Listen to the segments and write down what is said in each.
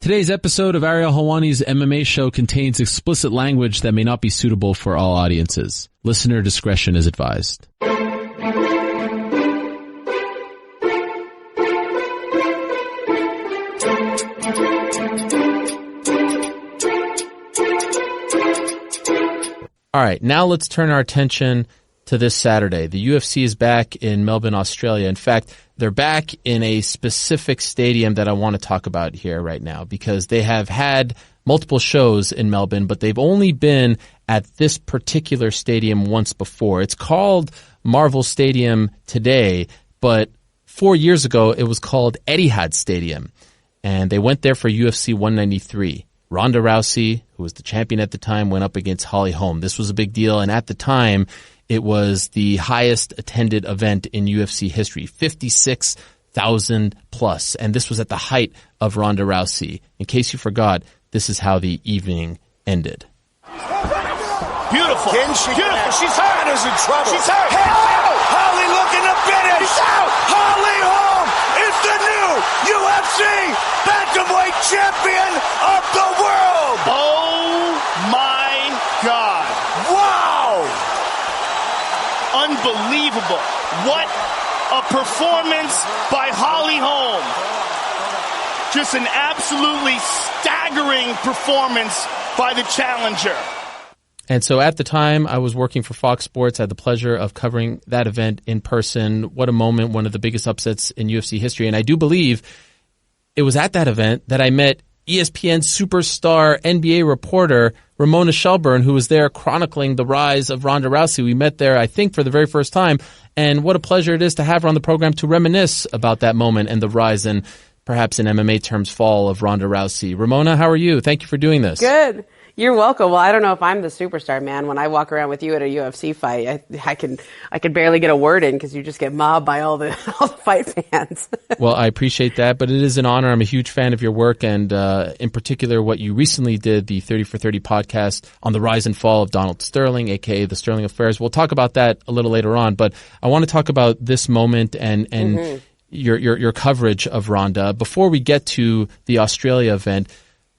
Today's episode of Ariel Helwani's MMA show contains explicit language that may not be suitable for all audiences. Listener discretion is advised. All right, now let's turn our attention to this Saturday. The UFC is back in Melbourne, Australia. In fact, they're back in a specific stadium that I want to talk about here right now because they have had multiple shows in Melbourne, but they've only been at this particular stadium once before. It's called Marvel Stadium today, but 4 years ago it was called Etihad Stadium, and they went there for UFC 193. Ronda Rousey, who was the champion at the time, went up against Holly Holm. This was a big deal, and at the time, it was the highest attended event in UFC history, 56,000 plus. And this was at the height of Ronda Rousey. In case you forgot, this is how the evening ended. Beautiful. Beautiful. She's hurt. Anna's in trouble. She's hurt. Holly looking to finish. She's out. Holly Holm is the new UFC bantamweight champion of the world. Oh my God. Wow. Unbelievable. What a performance by Holly Holm. Just an absolutely staggering performance by the challenger. And so at the time, I was working for Fox Sports. I had the pleasure of covering that event in person. What a moment, one of the biggest upsets in UFC history. And I do believe it was at that event that I met ESPN superstar NBA reporter Ramona Shelburne, who was there chronicling the rise of Ronda Rousey. We met there, I think, for the very first time. And what a pleasure it is to have her on the program to reminisce about that moment and the rise and perhaps in MMA terms, fall of Ronda Rousey. Ramona, how are you? Thank you for doing this. Good. You're welcome. Well, I don't know if I'm the superstar, man. When I walk around with you at a UFC fight, I can barely get a word in because you just get mobbed by all the fight fans. Well, I appreciate that, but it is an honor. I'm a huge fan of your work, and in particular, what you recently did, the 30 for 30 podcast on the rise and fall of Donald Sterling, aka the Sterling Affairs. We'll talk about that a little later on, but I want to talk about this moment and your coverage of Ronda. Before we get to the Australia event,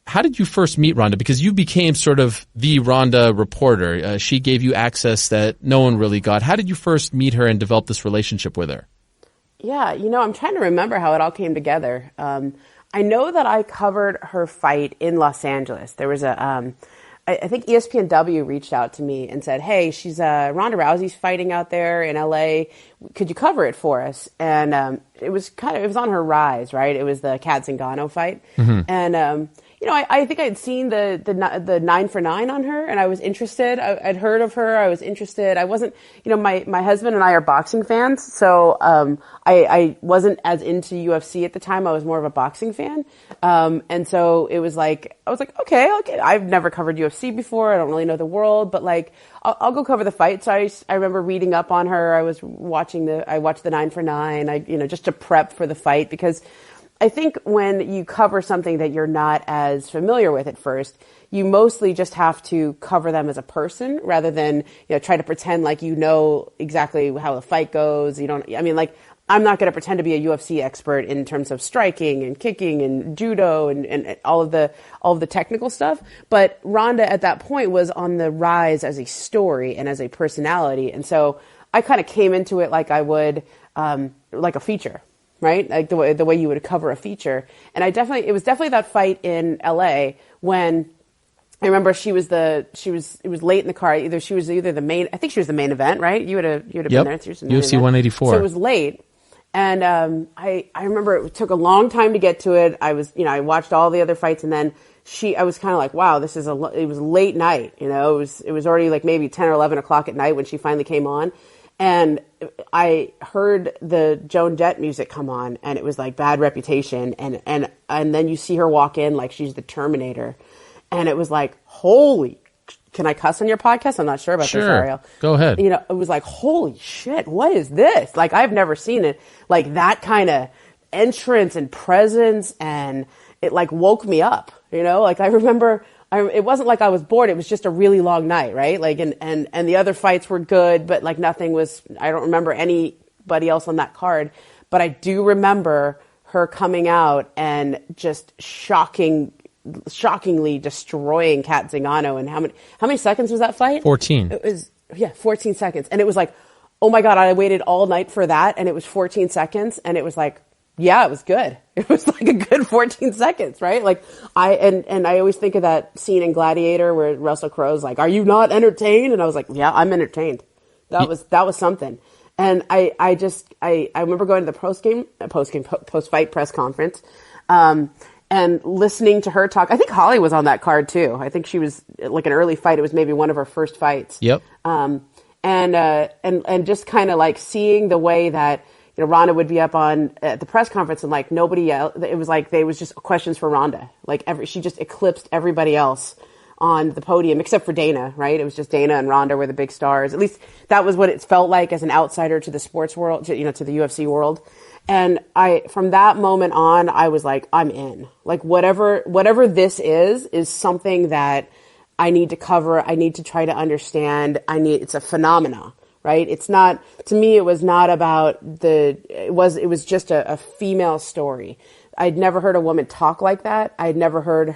how did you first meet Ronda? Because you became sort of the Ronda reporter. She gave you access that no one really got. How did you first meet her and develop this relationship with her? Yeah, I'm trying to remember how it all came together. I know that I covered her fight in Los Angeles. There was I think ESPNW reached out to me and said, hey, she's Ronda Rousey's fighting out there in LA. Could you cover it for us? And it was on her rise, right? It was the Kat Zingano fight. Mm-hmm. And I think I'd seen the 9 for 9 on her, and I was interested. I'd heard of her. I was interested. I wasn't, my husband and I are boxing fans, so I wasn't as into UFC at the time. I was more of a boxing fan, and so it was like I was like, okay. I've never covered UFC before. I don't really know the world, but I'll go cover the fight. So I remember reading up on her. I watched the 9 for 9. Just to prep for the fight because I think when you cover something that you're not as familiar with at first, you mostly just have to cover them as a person rather than, try to pretend like you know exactly how the fight goes. I'm not going to pretend to be a UFC expert in terms of striking and kicking and judo and all of the technical stuff. But Ronda at that point was on the rise as a story and as a personality. And so I kind of came into it like I would, like a feature. Right? Like the way you would cover a feature. And it was definitely that fight in LA when I remember it was late in the card. She was the main event, right? You would have been there. UFC 184. So it was late. And, I remember it took a long time to get to it. I watched all the other fights and then I was kind of like, wow, it was late night. It was already like maybe 10 or 11 o'clock at night when she finally came on. And I heard the Joan Jett music come on, and it was like Bad Reputation, and then you see her walk in like she's the Terminator, and it was like, holy, can I cuss on your podcast? I'm not sure about this, Ariel. Go ahead. It was like, holy shit, what is this? Like, I've never seen it like that kind of entrance and presence, and it like woke me up. I remember. It wasn't like I was bored. It was just a really long night, right? Like, and the other fights were good, but like nothing was, I don't remember anybody else on that card, but I do remember her coming out and just shockingly destroying Kat Zingano. And how many seconds was that fight? 14. It was 14 seconds. And it was like, oh my God, I waited all night for that. And it was 14 seconds. And it was like, yeah, it was good. It was like a good 14 seconds, right? Like I always think of that scene in Gladiator where Russell Crowe's like, are you not entertained? And I was like, yeah, I'm entertained. That was something. And I remember going to the post-fight press conference, and listening to her talk. I think Holly was on that card too. I think she was like an early fight. It was maybe one of her first fights. Yep. And just kind of like seeing the way that, Ronda would be up at the press conference and like nobody else, it was like, they was just questions for Ronda. Like she just eclipsed everybody else on the podium except for Dana, right? It was just Dana and Ronda were the big stars. At least that was what it felt like as an outsider to the sports world, to the UFC world. And from that moment on, I was like, I'm in. Like whatever this is something that I need to cover. I need to try to understand. It's a phenomena. Right? It's not, to me, it was not about it was just a female story. I'd never heard a woman talk like that. I'd never heard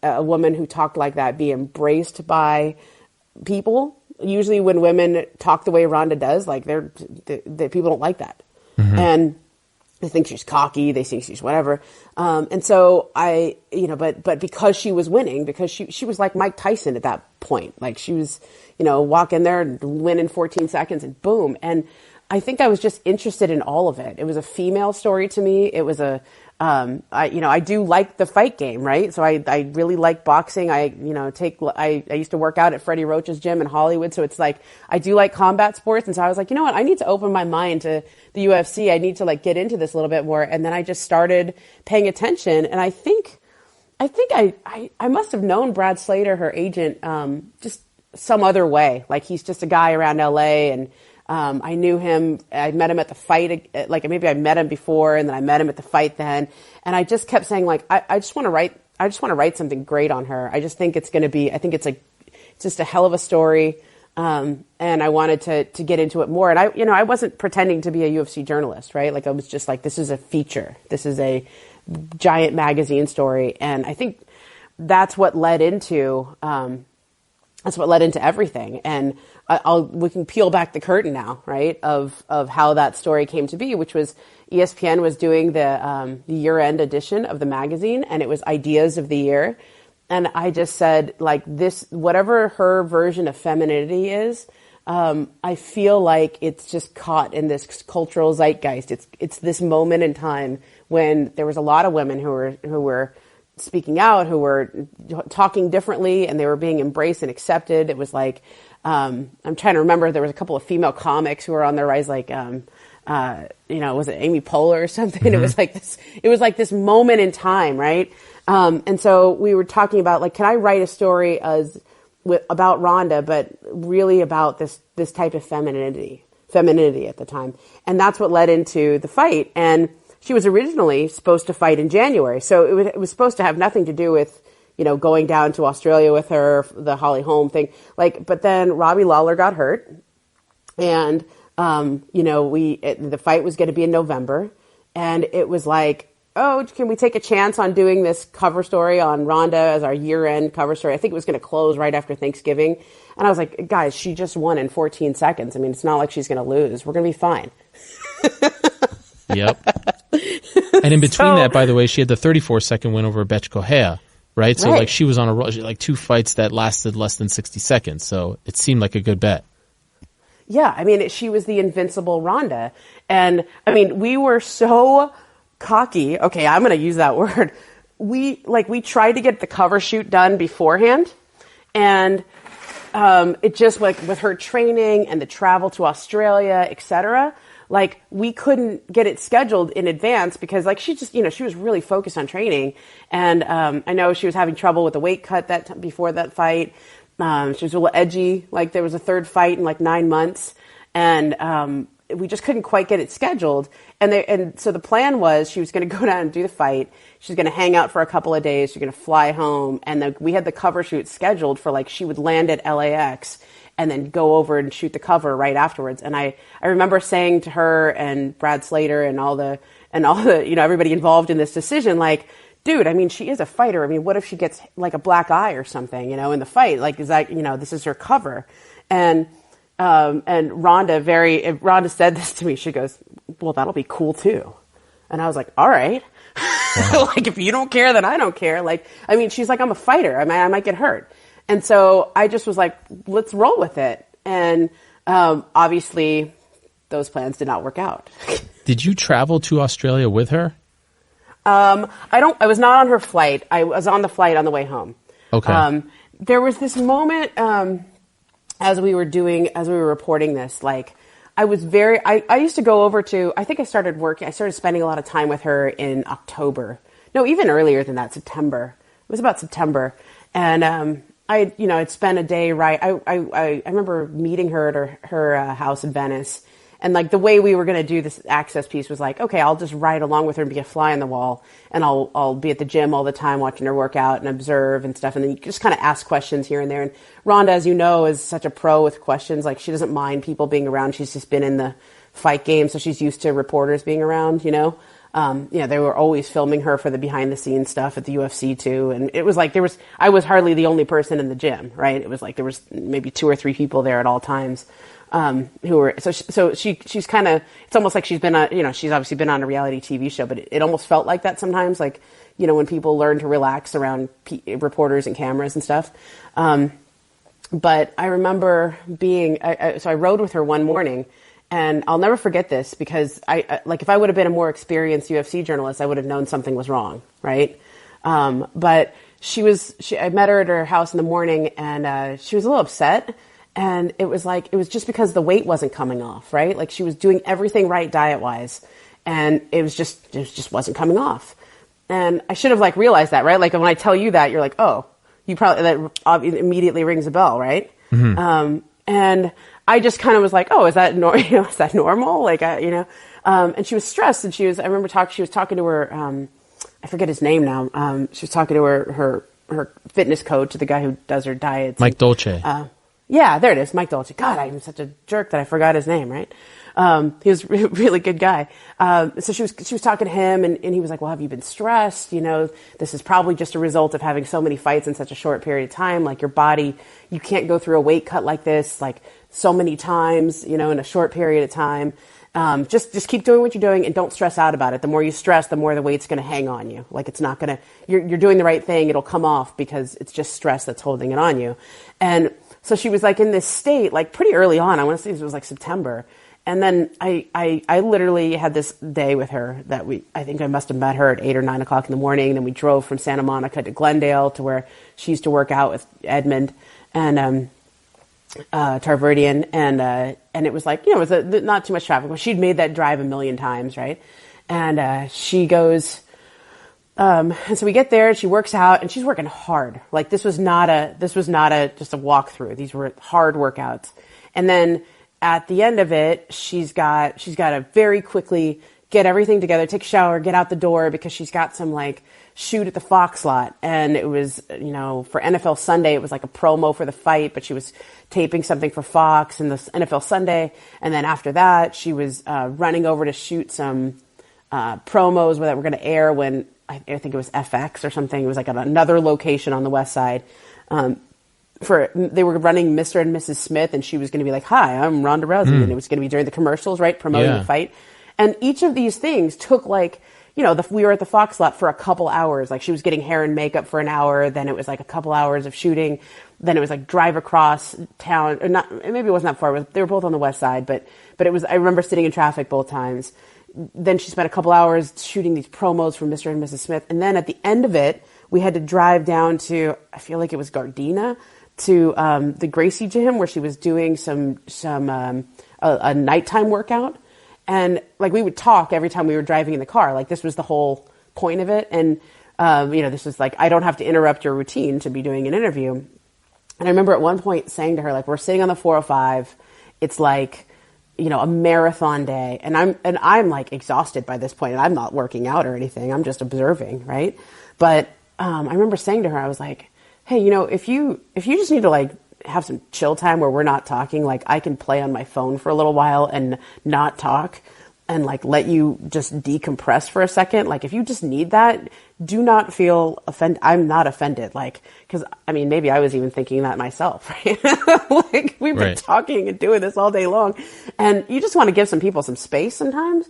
a woman who talked like that be embraced by people. Usually when women talk the way Ronda does, like people don't like that. Mm-hmm. And they think she's cocky. They think she's whatever. And so but because she was winning, because she was like Mike Tyson at that point. Like she was, walk in there and win in 14 seconds and boom. And I think I was just interested in all of it. It was a female story to me. It was I do like the fight game, right? So I really like boxing. I used to work out at Freddie Roach's gym in Hollywood. So it's like, I do like combat sports. And so I was like, you know what? I need to open my mind to the UFC. I need to like get into this a little bit more. And then I just started paying attention. And I think I must have known Brad Slater, her agent, just some other way. Like he's just a guy around LA and, I knew him. I met him at the fight. Like maybe I met him before, and then I met him at the fight then. And I just kept saying, like, I just want to write. I just want to write something great on her. I just think it's going to be. I think it's just a hell of a story. And I wanted to get into it more. And I wasn't pretending to be a UFC journalist, right? Like I was just like, this is a feature. This is a giant magazine story. And I think that's what led into. That's what led into everything. And we can peel back the curtain now, right? Of how that story came to be, which was ESPN was doing the year-end edition of the magazine, and it was Ideas of the Year. And I just said, like, this, whatever her version of femininity is, I feel like it's just caught in this cultural zeitgeist. It's this moment in time when there was a lot of women who were speaking out, who were talking differently, and they were being embraced and accepted. It was like, I'm trying to remember, there was a couple of female comics who were on the rise, like, was it Amy Poehler or something? Mm-hmm. It was like this moment in time, right? And so we were talking about, like, can I write a story about Ronda, but really about this type of femininity at the time. And that's what led into the fight. And she was originally supposed to fight in January. So it was supposed to have nothing to do with, going down to Australia with her, the Holly Holm thing. But then Robbie Lawler got hurt. And, the fight was going to be in November. And it was like, oh, can we take a chance on doing this cover story on Ronda as our year-end cover story? I think it was going to close right after Thanksgiving. And I was like, guys, she just won in 14 seconds. I mean, it's not like she's going to lose. We're going to be fine. Yep. And in between that, by the way, she had the 34-second win over Betch Correa, right? So, like, she was on like two fights that lasted less than 60 seconds. So it seemed like a good bet. Yeah. I mean, she was the invincible Ronda. And, I mean, we were so cocky. Okay, I'm going to use that word. We tried to get the cover shoot done beforehand. And it just, like, with her training and the travel to Australia, et cetera, like, we couldn't get it scheduled in advance because, like, she just, she was really focused on training. And I know she was having trouble with the weight cut before that fight. She was a little edgy. Like, there was a third fight in, like, 9 months. And we just couldn't quite get it scheduled. And so the plan was she was going to go down and do the fight. She's going to hang out for a couple of days. She's going to fly home. And then we had the cover shoot scheduled for, like, she would land at LAX. and then go over and shoot the cover right afterwards. And I remember saying to her and Brad Slater and all the, everybody involved in this decision, like, dude, I mean, she is a fighter. I mean, what if she gets like a black eye or something, in the fight? Like, is that, this is her cover. And Ronda said this to me. She goes, well, that'll be cool too. And I was like, all right. Wow. Like, if you don't care, then I don't care. Like, I mean, she's like, I'm a fighter. I mean, I might get hurt. And so I just was like, let's roll with it. And, obviously those plans did not work out. Did you travel to Australia with her? I was not on her flight. I was on the flight on the way home. Okay. There was this moment, as we were reporting this, like, I used to go over to, I think I started spending a lot of time with her in October. No, even earlier than that, September. It was about September. And, I'd spent a day, right. I remember meeting her at her house in Venice. And like the way we were going to do this access piece was like, okay, I'll just ride along with her and be a fly on the wall. And I'll be at the gym all the time watching her work out and observe and stuff. And then you just kind of ask questions here and there. And Ronda, as you know, is such a pro with questions. Like, she doesn't mind people being around. She's just been in the fight game. So she's used to reporters being around, they were always filming her for the behind the scenes stuff at the UFC too. And it was like, I was hardly the only person in the gym, right? It was like, there was maybe 2 or 3 people there at all times. Who were, so she's kind of, it's almost like she's been on, she's obviously been on a reality TV show, but it almost felt like that sometimes, like, when people learn to relax around reporters and cameras and stuff. But I remember so I rode with her one morning, and I'll never forget this because if I would have been a more experienced UFC journalist, I would have known something was wrong. Right. But I met her at her house in the morning, and, she was a little upset. And it was just because the weight wasn't coming off, right? Like, she was doing everything right diet-wise, and it just wasn't coming off. And I should have realized that, right? Like, when I tell you that, you're like, oh, that immediately rings a bell, right? Mm-hmm. And I just kind of was like, oh, is that is that normal? Like, and she was stressed, and I remember she was talking to her, I forget his name now. She was talking to her fitness coach, the guy who does her diets. Mike Dolce. Yeah, there it is, Mike Dolce. God, I'm such a jerk that I forgot his name, right? He was a really good guy. So she was talking to him, and he was like, well, have you been stressed? This is probably just a result of having so many fights in such a short period of time. Like, your body, you can't go through a weight cut like this, like, so many times, in a short period of time. Just keep doing what you're doing and don't stress out about it. The more you stress, the more the weight's going to hang on you. Like, it's not going to, you're doing the right thing. It'll come off because it's just stress that's holding it on you. And so she was in this state, pretty early on. I want to say it was September. And then I literally had this day with her that I think I must have met her at 8 or 9 o'clock in the morning. Then we drove from Santa Monica to Glendale to where she used to work out with Edmund and, Tarverdian. And it was it was not too much traffic. Well, she'd made that drive a million times. Right. And, she goes, and so we get there and she works out and she's working hard. Like, this was not just a walkthrough. These were hard workouts. And then at the end of it, she's got to very quickly get everything together, take a shower, get out the door because she's got some shoot at the Fox lot. And it was, for NFL Sunday, it was like a promo for the fight, but she was taping something for Fox and the NFL Sunday. And then after that, she was, running over to shoot some, promos that were going to air when, I think it was FX or something. It was at another location on the West Side. They were running Mr. and Mrs. Smith, and she was going to be like, "Hi, I'm Ronda Rousey," and it was going to be during the commercials, right, promoting the fight. And each of these things took we were at the Fox lot for a couple hours. Like, she was getting hair and makeup for an hour. Then it was a couple hours of shooting. Then it was drive across town, or not. Maybe it wasn't that far. They were both on the West Side, but it was. I remember sitting in traffic both times. Then she spent a couple hours shooting these promos for Mr. and Mrs. Smith. And then at the end of it, we had to drive down to, I feel like it was Gardena, to the Gracie gym where she was doing a nighttime workout. And we would talk every time we were driving in the car. This was the whole point of it. And, this was I don't have to interrupt your routine to be doing an interview. And I remember at one point saying to her, we're sitting on the 405. It's a marathon day, and I'm exhausted by this point, and I'm not working out or anything. I'm just observing, right? But I remember saying to her, I was like, "Hey, if you just need to have some chill time where we're not talking, like I can play on my phone for a little while and not talk and like let you just decompress for a second. Like if you just need that, do not feel offended. I'm not offended. Like, cause I mean, maybe I was even thinking that myself, right? Like we've been talking and doing this all day long, and you just want to give some people some space sometimes.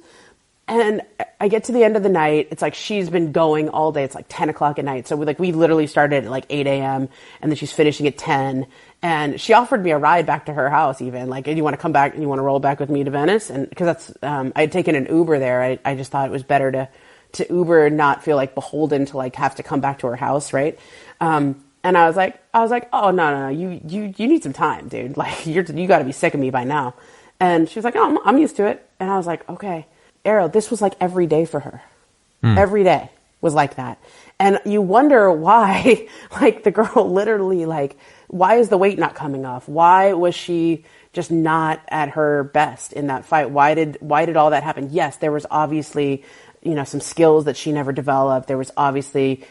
And I get to the end of the night. It's like she's been going all day. It's like 10 o'clock at night. So we literally started at like 8 a.m. and then she's finishing at 10. And she offered me a ride back to her house even. Like, do you want to come back and you want to roll back with me to Venice? And because that's, I had taken an Uber there. I just thought it was better to Uber and not feel like beholden to like have to come back to her house. Right. And I was like, oh, no. You need some time, dude. Like you got to be sick of me by now. And she was like, oh, I'm used to it. And I was like, okay. Ariel, this was like every day for her. Every day was like that. And you wonder why, like the girl literally like, why is the weight not coming off? Why was she just not at her best in that fight? Why did all that happen? Yes, there was obviously, some skills that she never developed. She obviously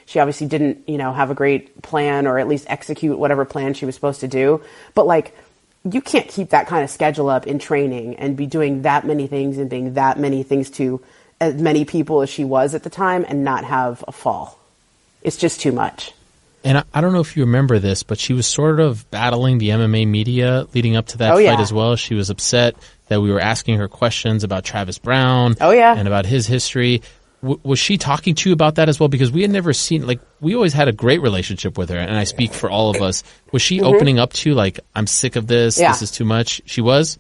didn't, have a great plan or at least execute whatever plan she was supposed to do. But like, you can't keep that kind of schedule up in training and be doing that many things and being that many things to as many people as she was at the time and not have a fall. It's just too much. And I don't know if you remember this, but she was sort of battling the MMA media leading up to that fight as well. She was upset that we were asking her questions about Travis Brown and about his history. Was she talking to you about that as well? Because we had never seen, like, we always had a great relationship with her, and I speak for all of us. Was she opening up to, like, I'm sick of this, this is too much? She was?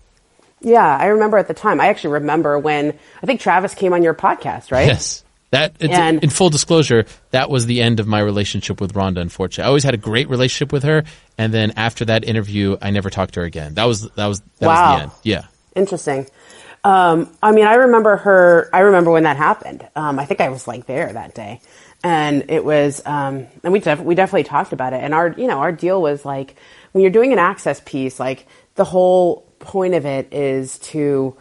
Yeah, I remember at the time. I actually remember when, I think Travis came on your podcast, right? Yes. In full disclosure, that was the end of my relationship with Ronda, unfortunately. I always had a great relationship with her, and then after that interview, I never talked to her again. That was the end. Yeah. Interesting. I remember when that happened. I think I was like there that day, and it was, and we definitely talked about it. And our deal was like, when you're doing an access piece, like the whole point of it is to,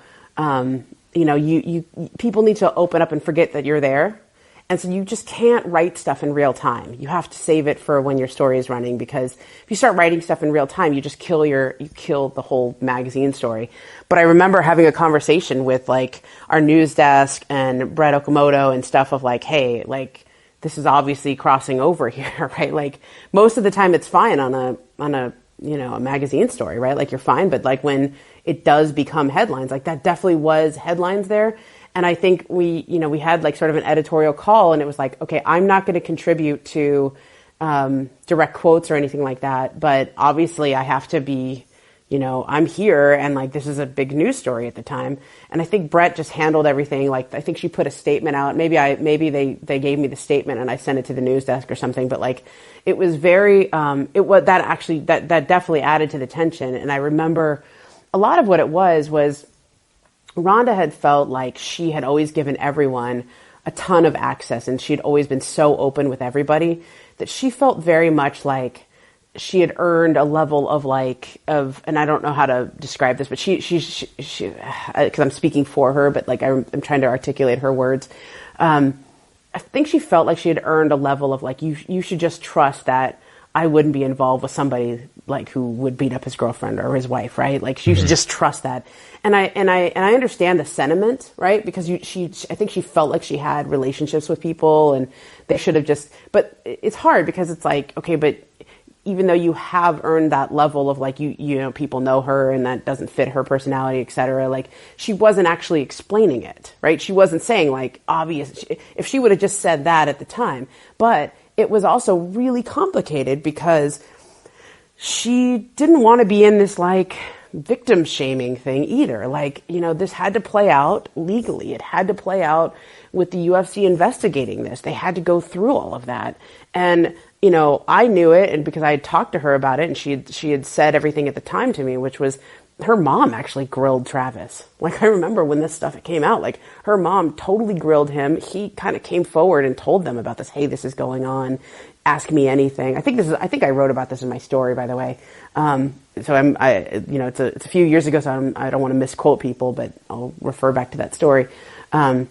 people need to open up and forget that you're there. And so you just can't write stuff in real time. You have to save it for when your story is running, because if you start writing stuff in real time, you just kill the whole magazine story. But I remember having a conversation with like our news desk and Brett Okamoto and stuff of like, hey, like this is obviously crossing over here, right? Like most of the time it's fine on a magazine story, right? Like you're fine. But like when it does become headlines, like that definitely was headlines there. And I think we had like sort of an editorial call, and it was like, okay, I'm not going to contribute to direct quotes or anything like that, but obviously I have to be, I'm here, and like this is a big news story at the time. And I think Brett just handled everything. Like I think she put a statement out. Maybe they gave me the statement and I sent it to the news desk or something. But like it was very that definitely added to the tension. And I remember a lot of what it was Ronda had felt like she had always given everyone a ton of access, and she had always been so open with everybody that she felt very much like she had earned a level of and I don't know how to describe this, but she because I'm speaking for her, but like I'm trying to articulate her words. I think she felt like she had earned a level of like, you should just trust that I wouldn't be involved with somebody like who would beat up his girlfriend or his wife, right? Like you should just trust that. And I understand the sentiment, right? Because I think she felt like she had relationships with people, and they should have but it's hard because it's like, okay, but even though you have earned that level of like, people know her and that doesn't fit her personality, et cetera, like she wasn't actually explaining it, right? She wasn't saying like obvious, if she would have just said that at the time, but it was also really complicated because she didn't want to be in this like victim shaming thing either. Like, this had to play out legally. It had to play out with the UFC investigating this. They had to go through all of that. And, I knew it, and because I had talked to her about it, and she had said everything at the time to me, which was her mom actually grilled Travis. Like I remember when this stuff came out, like her mom totally grilled him. He kind of came forward and told them about this. Hey, this is going on. Ask me anything. I think I wrote about this in my story, by the way. So it's a few years ago, so I don't want to misquote people, but I'll refer back to that story. And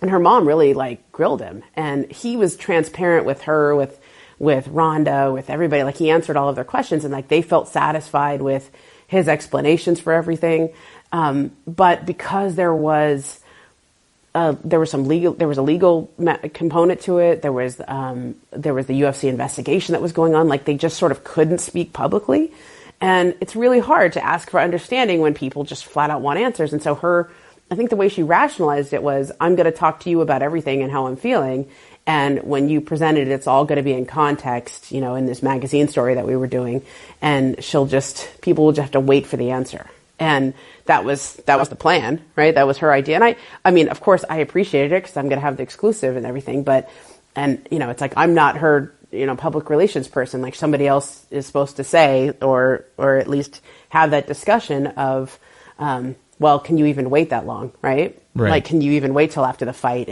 her mom really like grilled him, and he was transparent with her with with Ronda, with everybody. Like, he answered all of their questions, and like they felt satisfied with his explanations for everything. But because there was a legal component to it. There was the UFC investigation that was going on. Like, they just sort of couldn't speak publicly. And it's really hard to ask for understanding when people just flat out want answers. And so I think the way she rationalized it was, I'm going to talk to you about everything and how I'm feeling. And when you presented it, it's all going to be in context, you know, in this magazine story that we were doing. And people will just have to wait for the answer. And that was the plan, right? That was her idea. And I mean, of course, I appreciated it because I'm going to have the exclusive and everything. And you know, it's like, I'm not her, you know, public relations person. Like, somebody else is supposed to say, or at least have that discussion of, well, can you even wait that long, right? Like, can you even wait till after the fight?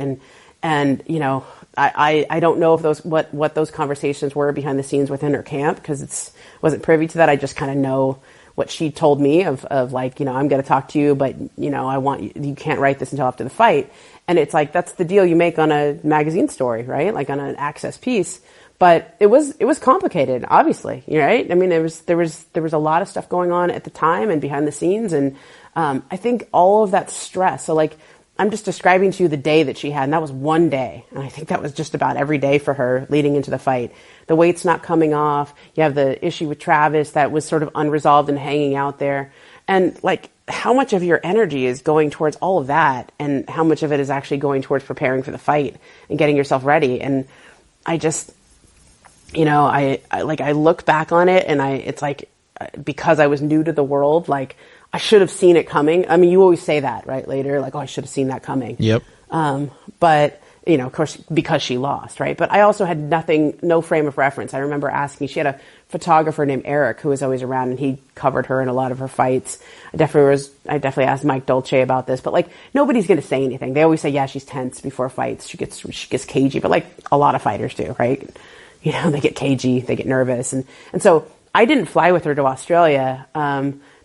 And you know, I don't know if what those conversations were behind the scenes within her camp, because wasn't privy to that. I just kind of know what she told me of like, you know, I'm going to talk to you, but you know, you can't write this until after the fight. And it's like, that's the deal you make on a magazine story, right? Like on an Access piece. But it was complicated, obviously, right? I mean, there was a lot of stuff going on at the time and behind the scenes. And I think all of that stress. So like, I'm just describing to you the day that she had, and that was one day. And I think that was just about every day for her leading into the fight. The weight's not coming off. You have the issue with Travis that was sort of unresolved and hanging out there. And like, how much of your energy is going towards all of that, and how much of it is actually going towards preparing for the fight and getting yourself ready? And I just, you know, I look back on it, and it's like, because I was new to the world, like, I should have seen it coming. I mean, you always say that, right? Later, like, oh, I should have seen that coming. Yep. But, you know, of course, because she lost, right? But I also had no frame of reference. I remember asking, she had a photographer named Eric who was always around, and he covered her in a lot of her fights. I definitely asked Mike Dolce about this, but like, nobody's going to say anything. They always say, yeah, she's tense before fights. She gets cagey, but like a lot of fighters do, right? You know, they get cagey, they get nervous. And so I didn't fly with her to Australia,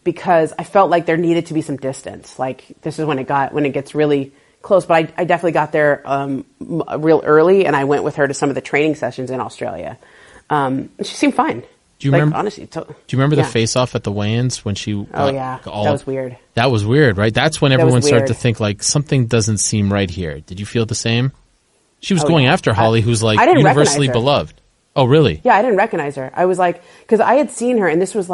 because I felt like there needed to be some distance. Like, this is when it gets really close. But I definitely got there real early, and I went with her to some of the training sessions in Australia. And she seemed fine. Do you remember? Honestly, do you remember the face-off at the weigh-ins when she? Oh yeah, that was weird. That was weird, right? That's when everyone started to think like, something doesn't seem right here. Did you feel the same? She was going after Holly, who's like universally beloved. Oh, really? Yeah, I didn't recognize her. I was like, because I had seen her, and this is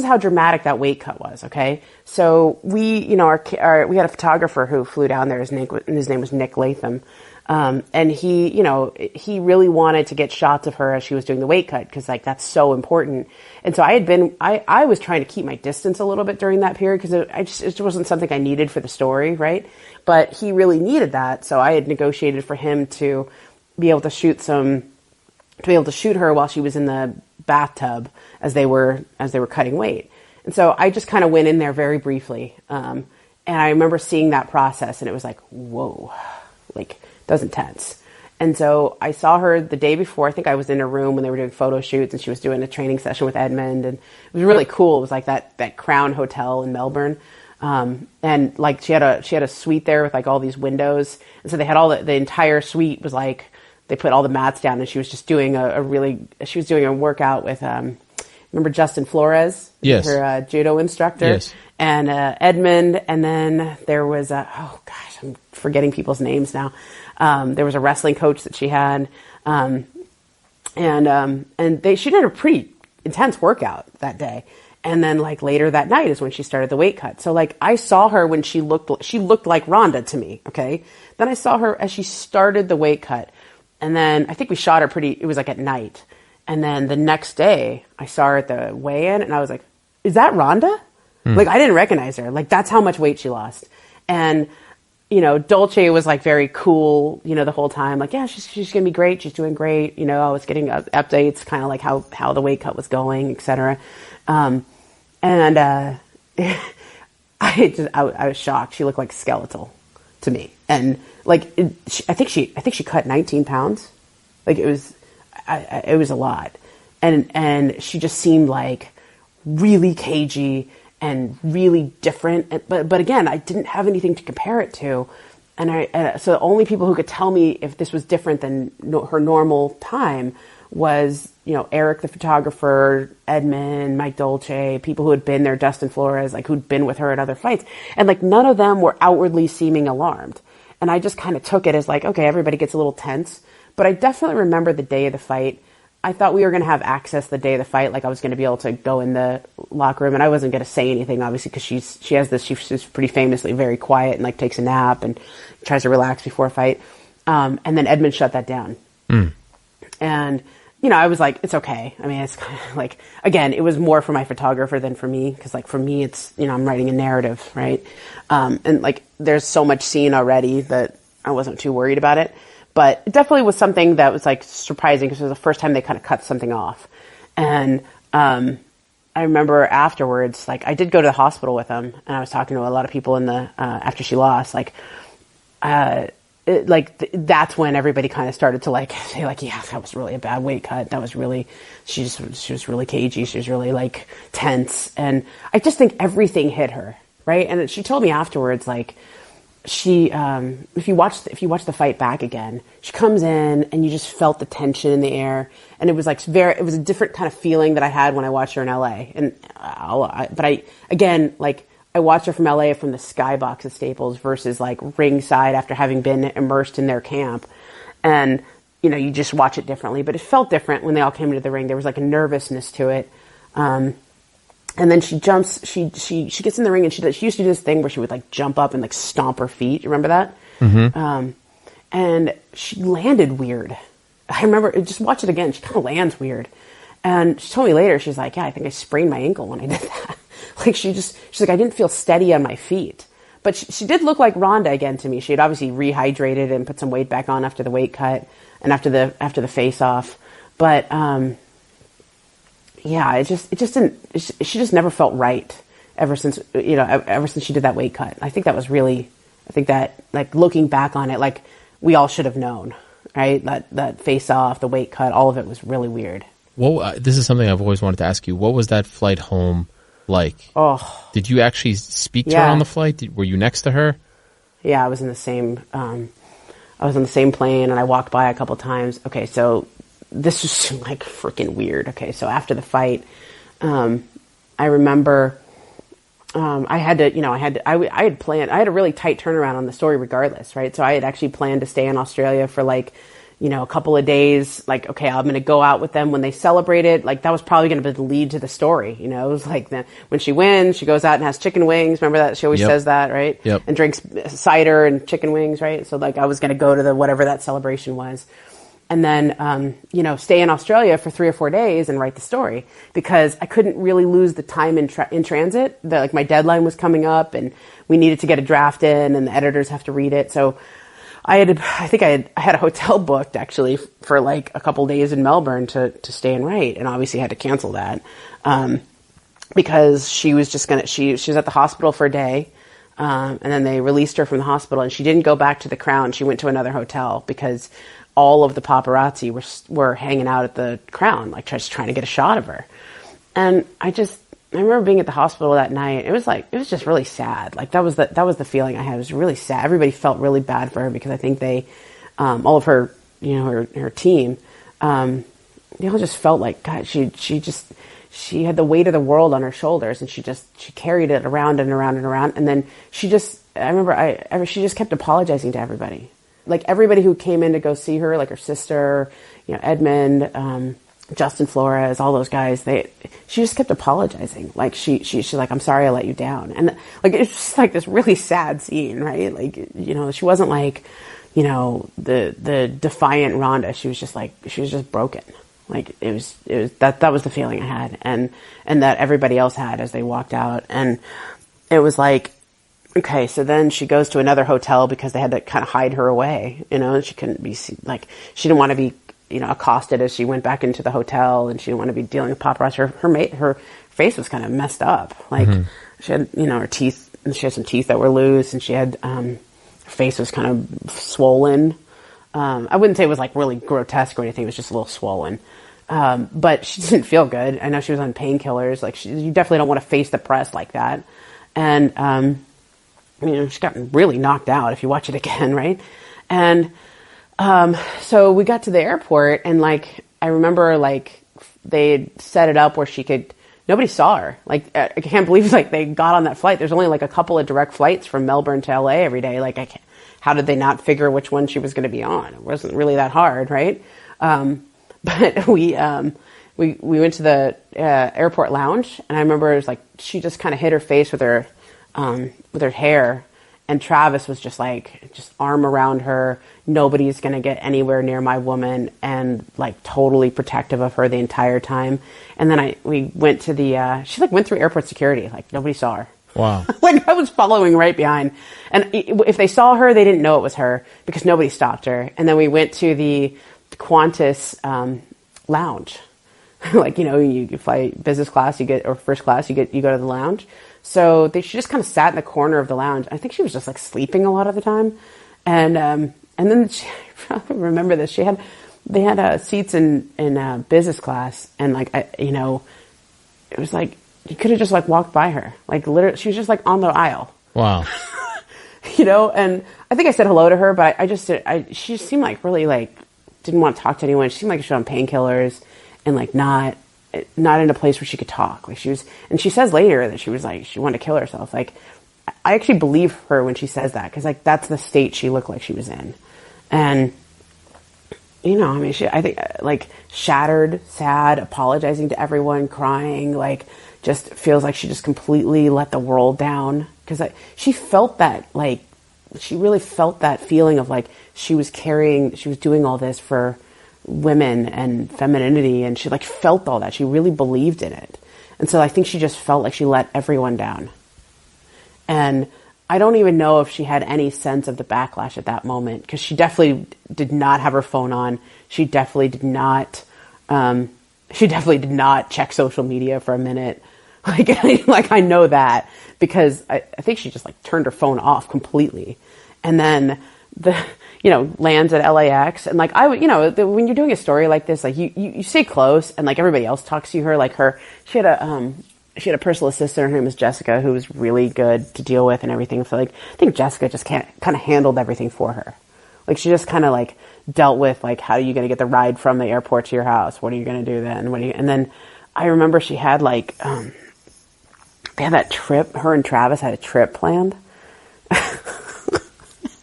how dramatic that weight cut was, okay? So we, you know, we had a photographer who flew down there. His name was Nick Latham. And he, you know, he really wanted to get shots of her as she was doing the weight cut, because like, that's so important. And so I was trying to keep my distance a little bit during that period, because it just wasn't something I needed for the story, right? But he really needed that. So I had negotiated for him to be able to shoot her while she was in the bathtub as they were cutting weight. And so I just kind of went in there very briefly. And I remember seeing that process, and it was like, whoa, like, that was intense. And so I saw her the day before. I think I was in her room when they were doing photo shoots, and she was doing a training session with Edmund, and it was really cool. It was like that Crown Hotel in Melbourne. And like, she had a suite there with like all these windows. And so they had the entire suite was like, they put all the mats down, and she was just doing a workout with, remember Justin Flores? Yes. Her judo instructor. Yes. And Edmund, and then there was oh gosh, I'm forgetting people's names now. There was a wrestling coach that she had, and she did a pretty intense workout that day. And then like later that night is when she started the weight cut. So like, I saw her when she looked like Ronda to me. Okay. Then I saw her as she started the weight cut. And then I think we shot her it was like at night. And then the next day I saw her at the weigh-in, and I was like, is that Ronda? Like, I didn't recognize her. Like, that's how much weight she lost. And, you know, Dolce was like very cool, you know, the whole time. Like, yeah, she's going to be great. She's doing great. You know, I was getting updates, kind of like how the weight cut was going, et cetera. I was shocked. She looked like skeletal to me. And like, I think she cut 19 pounds. Like, it was a lot. And she just seemed like really cagey and really different. But again, I didn't have anything to compare it to. And so the only people who could tell me if this was different than her normal time was, Eric, the photographer, Edmund, Mike Dolce, people who had been there, Dustin Flores, like who'd been with her at other fights. And like none of them were outwardly seeming alarmed. And I just kind of took it as like, okay, everybody gets a little tense. But I definitely remember the day of the fight. I thought we were going to have access the day of the fight. Like I was going to be able to go in the locker room, and I wasn't going to say anything, obviously, because she's pretty famously very quiet and like takes a nap and tries to relax before a fight. And then Edmund shut that down. And, I was like, it's okay. I mean, it's kind of like, again, it was more for my photographer than for me. Cause like for me, it's, I'm writing a narrative, right? And like there's so much scene already that I wasn't too worried about it. But it definitely was something that was like surprising because it was the first time they kind of cut something off. And I remember afterwards, like I did go to the hospital with them, and I was talking to a lot of people in the after she lost, that's when everybody kind of started to like say like, yeah, that was really a bad weight cut. That was really, she was really cagey. She was really like tense. And I just think everything hit her. Right. And she told me afterwards, like, she, if you watch the fight back again, she comes in and you just felt the tension in the air, and it was like it was a different kind of feeling that I had when I watched her in LA. And, I watched her from LA from the skybox at Staples versus like ringside after having been immersed in their camp. And, you just watch it differently, but it felt different when they all came into the ring. There was like a nervousness to it. And then she jumps, she gets in the ring, and she used to do this thing where she would like jump up and like stomp her feet. You remember that? Mm-hmm. And she landed weird. I remember, just watch it again. She kind of lands weird. And she told me later, she's like, yeah, I think I sprained my ankle when I did that. Like she's like, I didn't feel steady on my feet. But she did look like Ronda again to me. She had obviously rehydrated and put some weight back on after the weight cut and after the face off. But, yeah, it just didn't, she just never felt right ever since she did that weight cut. I think that like looking back on it, like we all should have known, right? That face off, the weight cut, all of it was really weird. Well, this is something I've always wanted to ask you. What was that flight home like? Oh, did you actually speak to her on the flight? Were you next to her? Yeah, I was in the same, on the same plane, and I walked by a couple times. Okay. So this was like freaking weird. Okay. So after the fight, I remember, I had a really tight turnaround on the story regardless. Right. So I had actually planned to stay in Australia for like, a couple of days. Like, okay, I'm going to go out with them when they celebrate it. Like that was probably going to be the lead to the story. It was like when she wins, she goes out and has chicken wings. Remember that? She always says that, right? Yep. And drinks cider and chicken wings, right? So like I was going to go to whatever that celebration was. And then, stay in Australia for 3 or 4 days and write the story because I couldn't really lose the time in transit. Like my deadline was coming up and we needed to get a draft in and the editors have to read it. So I had a hotel booked actually for like a couple days in Melbourne to stay and write, and obviously had to cancel that, because she was she was at the hospital for a day. And then they released her from the hospital, and she didn't go back to the Crown. She went to another hotel because all of the paparazzi were hanging out at the Crown, like just trying to get a shot of her. And I remember being at the hospital that night. It was just really sad. Like that was the feeling I had. It was really sad. Everybody felt really bad for her because I think they, all of her, her team, they all just felt like, God, she had the weight of the world on her shoulders, and she carried it around and around and around. And then she just kept apologizing to everybody. Like everybody who came in to go see her, like her sister, Edmund, Justin Flores, all those guys, she just kept apologizing. Like she's like, I'm sorry I let you down. And like, it's just like this really sad scene, right? Like, she wasn't like, the defiant Ronda. She was just broken. Like it was that was the feeling I had and that everybody else had as they walked out. And it was like, okay, so then she goes to another hotel because they had to kind of hide her away, and she couldn't be like, she didn't want to be, accosted as she went back into the hotel, and she didn't want to be dealing with paparazzi. Her face was kind of messed up. Like she had, her teeth, and she had some teeth that were loose, and she had, her face was kind of swollen. I wouldn't say it was like really grotesque or anything. It was just a little swollen. But she didn't feel good. I know she was on painkillers. Like you definitely don't want to face the press like that. And, she got really knocked out if you watch it again. Right. And, so we got to the airport, and like, I remember like they set it up where nobody saw her. Like, I can't believe like they got on that flight. There's only like a couple of direct flights from Melbourne to LA every day. Like, how did they not figure which one she was going to be on? It wasn't really that hard, right? But we went to the airport lounge, and I remember it was like she just kind of hit her face with her hair, and Travis was just arm around her. Nobody's going to get anywhere near my woman, and like totally protective of her the entire time. And then we went to she like went through airport security, like nobody saw her. Wow. Like I was following right behind. And if they saw her, they didn't know it was her because nobody stopped her. And then we went to the Qantas lounge. Like, you fly business class, or first class, you go to the lounge. So she just kind of sat in the corner of the lounge. I think she was just like sleeping a lot of the time. And then I remember this. They had seats in business class, and like it was like you could have just like walked by her. Like literally, she was just like on the aisle. Wow. And I think I said hello to her, but she seemed like really like didn't want to talk to anyone. She seemed like she was on painkillers and like not in a place where she could talk. Like and she says later that she was like she wanted to kill herself. Like I actually believe her when she says that, because like that's the state she looked like she was in. And I think like shattered, sad, apologizing to everyone, crying, like just feels like she just completely let the world down, because she felt that, like she really felt that feeling of like she was doing all this for women and femininity, and she like felt all that. She really believed in it. And so I think she just felt like she let everyone down. And I don't even know if she had any sense of the backlash at that moment, because she definitely did not have her phone on. She definitely did not check social media for a minute. Like I know that, because I think she just like turned her phone off completely. And then lands at LAX, and like when you're doing a story like this, like you stay close, and like everybody else talks to her. She had a personal assistant. Her name was Jessica, who was really good to deal with and everything. So like I think Jessica just kind of handled everything for her. Like she just kind of like dealt with like, how are you going to get the ride from the airport to your house? What are you going to do then? And then I remember she had like they had that trip. Her and Travis had a trip planned.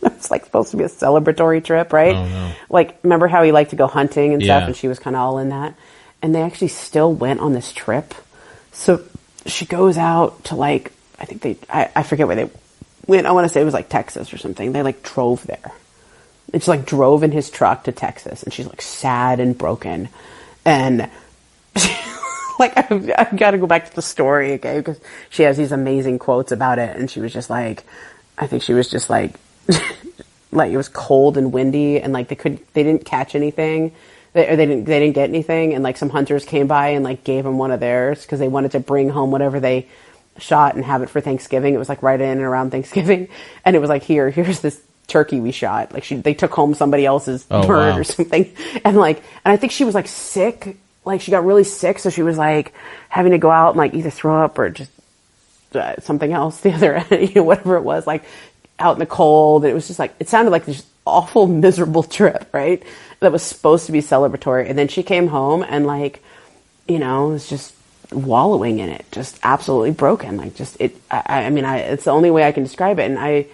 It's like supposed to be a celebratory trip, right? Oh, no. Like, remember how he liked to go hunting and stuff, and she was kind of all in that. And they actually still went on this trip. So she goes out to like, I forget where they went. I want to say it was like Texas or something. They like drove there. And she like drove in his truck to Texas, and she's like sad and broken. And like, I've got to go back to the story, okay? Because she has these amazing quotes about it. And she was just like, I think she was just like, like it was cold and windy, and like they didn't catch anything, they didn't get anything, and like some hunters came by and like gave them one of theirs because they wanted to bring home whatever they shot and have it for Thanksgiving. It was like right in and around Thanksgiving, and it was like, here's this turkey we shot. Like they took home somebody else's bird or something, and I think she was like sick, like she got really sick, so she was like having to go out and like either throw up or just something else the other whatever it was, like out in the cold. And it was just like, it sounded like this awful, miserable trip, right? That was supposed to be celebratory. And then she came home and like, was just wallowing in it, just absolutely broken. Like just it's the only way I can describe it. And I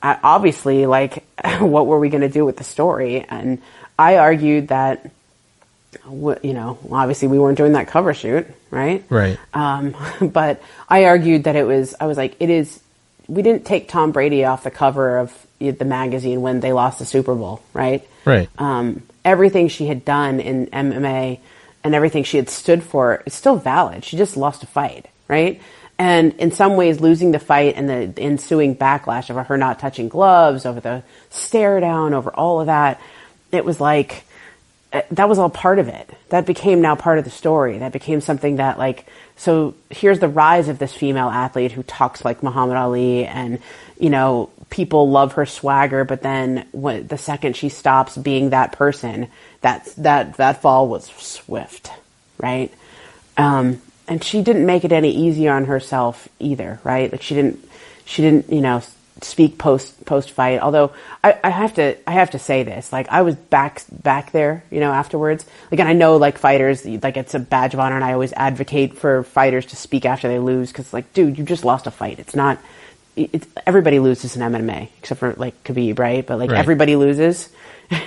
obviously, like, what were we going to do with the story? And I argued that, obviously we weren't doing that cover shoot, right? Right. But I argued that we didn't take Tom Brady off the cover of the magazine when they lost the Super Bowl, right? Right. Everything she had done in MMA and everything she had stood for is still valid. She just lost a fight, right? And in some ways, losing the fight and the ensuing backlash of her not touching gloves, over the stare down, over all of that, it was like, that was all part of it. That became now part of the story. That became something that, like, so here's the rise of this female athlete who talks like Muhammad Ali, and, people love her swagger, but then the second she stops being that person, that fall was swift, right? And she didn't make it any easier on herself either, right? Like she didn't speak post fight. Although I have to say this, like I was back there, afterwards. Like, and I know like fighters, like it's a badge of honor, and I always advocate for fighters to speak after they lose, because like, dude, you just lost a fight. It's everybody loses in MMA except for like Khabib, right? But like everybody loses,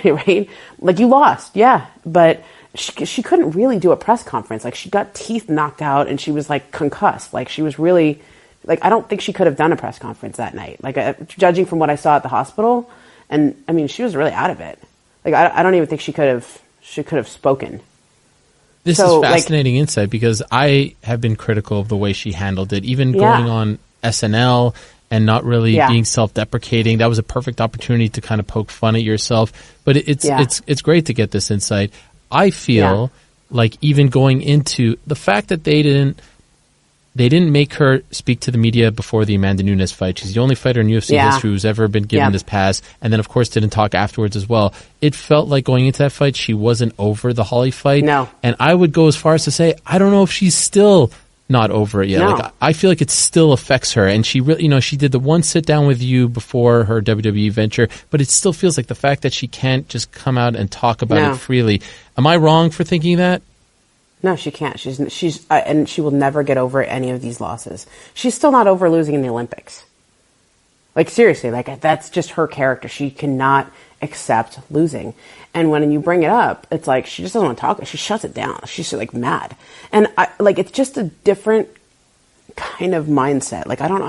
right? Like you lost, yeah, but she couldn't really do a press conference. Like she got teeth knocked out and she was like concussed. Like she was really. Like, I don't think she could have done a press conference that night. Like, judging from what I saw at the hospital, and I mean, she was really out of it. Like, I don't even think she could have spoken. This is fascinating insight, because I have been critical of the way she handled it, even going on SNL and not really being self-deprecating. That was a perfect opportunity to kind of poke fun at yourself. But it's great to get this insight. I feel like even going into the fact that they didn't make her speak to the media before the Amanda Nunes fight. She's the only fighter in UFC history who's ever been given this pass. And then, of course, didn't talk afterwards as well. It felt like going into that fight, she wasn't over the Holly fight. No. And I would go as far as to say, I don't know if she's still not over it yet. No. Like, I feel like it still affects her. And she really, she did the one sit down with you before her WWE venture, but it still feels like the fact that she can't just come out and talk about it freely. Am I wrong for thinking that? No, she can't. She's and she will never get over any of these losses. She's still not over losing in the Olympics. Like, seriously, like that's just her character. She cannot accept losing. And when you bring it up, it's like she just doesn't want to talk. She shuts it down. She's like mad. And it's just a different kind of mindset. Like, I don't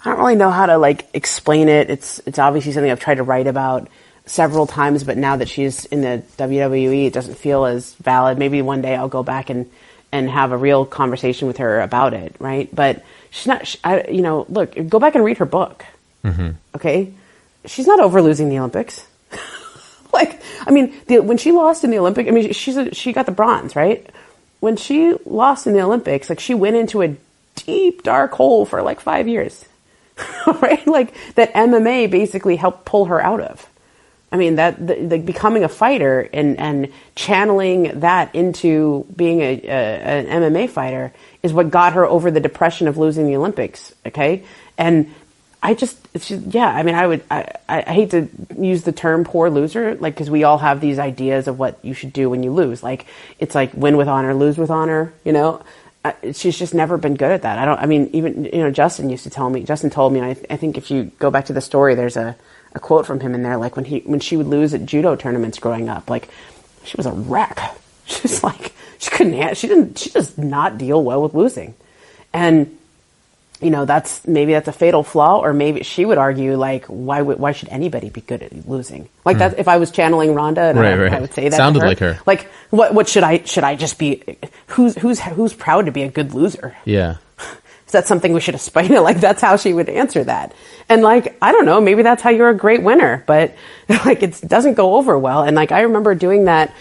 really know how to like explain it. It's obviously something I've tried to write about several times, but now that she's in the WWE, it doesn't feel as valid. Maybe one day I'll go back and have a real conversation with her about it, right? But she's not, look, go back and read her book, okay? She's not over losing the Olympics. Like, I mean, when she lost in the Olympics, I mean, she got the bronze, right? When she lost in the Olympics, like she went into a deep, dark hole for like 5 years, right? Like that MMA basically helped pull her out of. I mean, becoming a fighter and channeling that into being an MMA fighter is what got her over the depression of losing the Olympics. Okay. And I hate to use the term poor loser, like, cause we all have these ideas of what you should do when you lose. Like, it's like win with honor, lose with honor, she's just never been good at that. Justin told me, and I think if you go back to the story, there's a quote from him in there, like when she would lose at judo tournaments growing up, like she was a wreck. She's like, she does not deal well with losing. And, that's a fatal flaw, or maybe she would argue, like, why should anybody be good at losing? Like that, if I was channeling Ronda, and I would say that sounded to her. Like her. Like, what should I just be, who's proud to be a good loser? Yeah. Is that something we should aspire to? Like, that's how she would answer that. And like, I don't know, maybe that's how you're a great winner, but like, it doesn't go over well. And like, I remember doing that.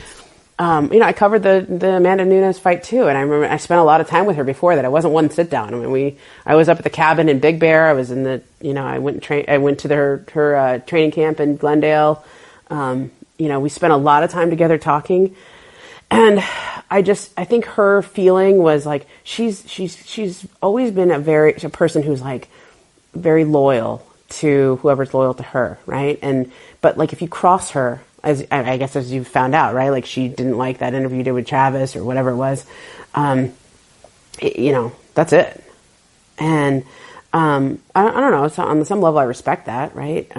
I covered the Amanda Nunes fight too. And I remember I spent a lot of time with her before that. It wasn't one sit down. I mean, I was up at the cabin in Big Bear. I was in I went to her training camp in Glendale. We spent a lot of time together talking. And I think her feeling was like, she's always been a person who's like very loyal to whoever's loyal to her. Right. But like, if you cross her, as you found out, right? Like she didn't like that interview you did with Travis or whatever it was. That's it. And, I don't know. So on some level, I respect that. Right.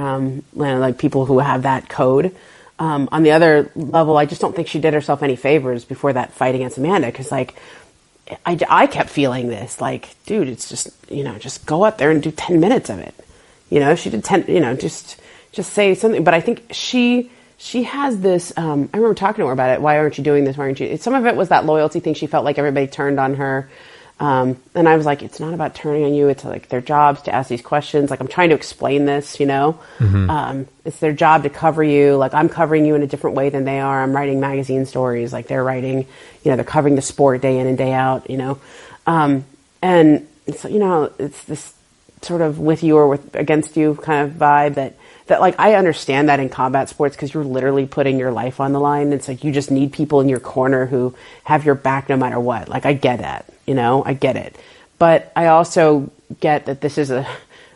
Like people who have that code. On the other level, I just don't think she did herself any favors before that fight against Amanda. Cause like, I kept feeling this, like, dude, it's just, just go out there and do 10 minutes of it. She did 10, just say something. But I think she has this, I remember talking to her about it. Why aren't you doing this? Why aren't you? Some of it was that loyalty thing. She felt like everybody turned on her. And I was like, it's not about turning on you. It's like their jobs to ask these questions. Like, I'm trying to explain this, it's their job to cover you. Like, I'm covering you in a different way than they are. I'm writing magazine stories. Like they're writing, they're covering the sport day in and day out, and it's, it's this sort of with you or against you kind of vibe that like, I understand that in combat sports, because you're literally putting your life on the line. It's like, you just need people in your corner who have your back no matter what. Like, I get that, I get it. But I also get that this is a